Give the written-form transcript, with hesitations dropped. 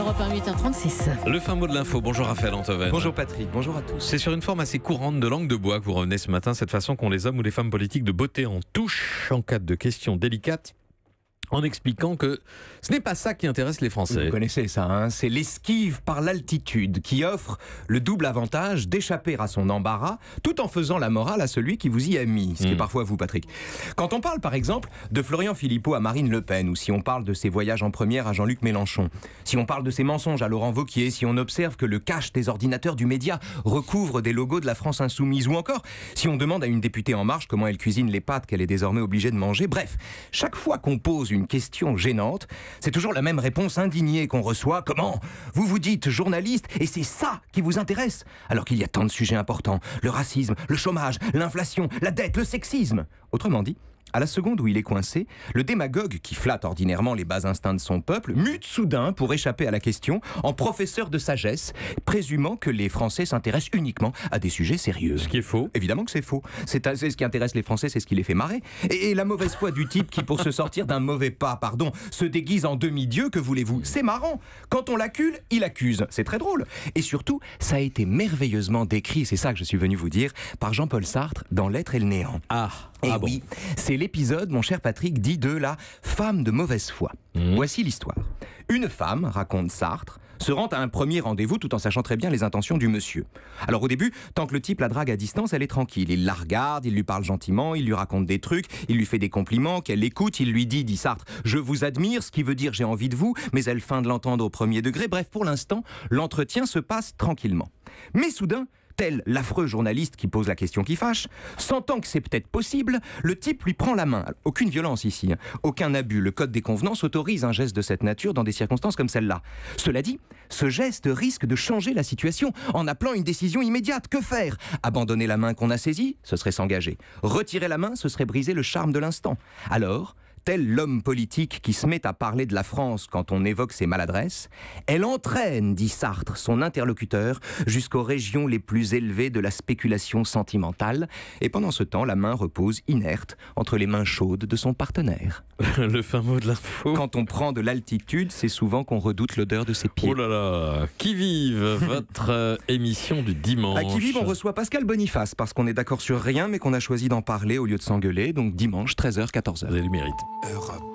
Europe 1, 8h36. Le fin mot de l'info. Bonjour Raphaël Antoven. Bonjour Patrick, bonjour à tous. C'est sur une forme assez courante de langue de bois que vous revenez ce matin, cette façon qu'ont les hommes ou les femmes politiques de botter en touche en cas de questions délicates, en expliquant que ce n'est pas ça qui intéresse les Français. Vous connaissez ça, hein, c'est l'esquive par l'altitude qui offre le double avantage d'échapper à son embarras tout en faisant la morale à celui qui vous y a mis, ce qui est parfois vous, Patrick. Quand on parle par exemple de Florian Philippot à Marine Le Pen, ou si on parle de ses voyages en première à Jean-Luc Mélenchon, si on parle de ses mensonges à Laurent Wauquiez, si on observe que le cache des ordinateurs du média recouvre des logos de la France insoumise, ou encore si on demande à une députée En Marche comment elle cuisine les pâtes qu'elle est désormais obligée de manger, bref, chaque fois qu'on pose une question gênante, c'est toujours la même réponse indignée qu'on reçoit. Comment ? Vous vous dites journaliste et c'est ça qui vous intéresse, alors qu'il y a tant de sujets importants, le racisme, le chômage, l'inflation, la dette, le sexisme. Autrement dit, à la seconde où il est coincé, le démagogue qui flatte ordinairement les bas instincts de son peuple mute soudain pour échapper à la question en professeur de sagesse, présumant que les Français s'intéressent uniquement à des sujets sérieux. Ce qui est faux. Évidemment que c'est faux. C'est ce qui intéresse les Français, c'est ce qui les fait marrer. Et la mauvaise foi du type qui, pour se sortir d'un mauvais pas, se déguise en demi-dieu, que voulez-vous ? C'est marrant. Quand on l'accule, il accuse. C'est très drôle. Et surtout, ça a été merveilleusement décrit, c'est ça que je suis venu vous dire, par Jean-Paul Sartre dans L'être et le néant. Bon. Oui, c'est l'épisode, mon cher Patrick, dit de la femme de mauvaise foi. Voici l'histoire. Une femme, raconte Sartre, se rend à un premier rendez-vous tout en sachant très bien les intentions du monsieur. Alors au début, tant que le type la drague à distance, elle est tranquille. Il la regarde, il lui parle gentiment, il lui raconte des trucs, il lui fait des compliments, qu'elle écoute, il lui dit Sartre, je vous admire, ce qui veut dire j'ai envie de vous, mais elle feint de l'entendre au premier degré. Bref, pour l'instant, l'entretien se passe tranquillement. Mais soudain, tel l'affreux journaliste qui pose la question qui fâche, sentant que c'est peut-être possible, le type lui prend la main. Aucune violence ici, hein. Aucun abus. Le code des convenances autorise un geste de cette nature dans des circonstances comme celle-là. Cela dit, ce geste risque de changer la situation en appelant une décision immédiate. Que faire ? Abandonner la main qu'on a saisie ? Ce serait s'engager. Retirer la main ? Ce serait briser le charme de l'instant. Alors, tel l'homme politique qui se met à parler de la France quand on évoque ses maladresses, elle entraîne, dit Sartre, son interlocuteur, jusqu'aux régions les plus élevées de la spéculation sentimentale, et pendant ce temps, la main repose inerte entre les mains chaudes de son partenaire. Le fin mot de l'info. Quand on prend de l'altitude, c'est souvent qu'on redoute l'odeur de ses pieds. Oh là là, Qui vive, votre émission du dimanche. À Qui vive, on reçoit Pascal Boniface, parce qu'on est d'accord sur rien, mais qu'on a choisi d'en parler au lieu de s'engueuler, donc dimanche, 13h, 14h. Vous avez le mérite. Europe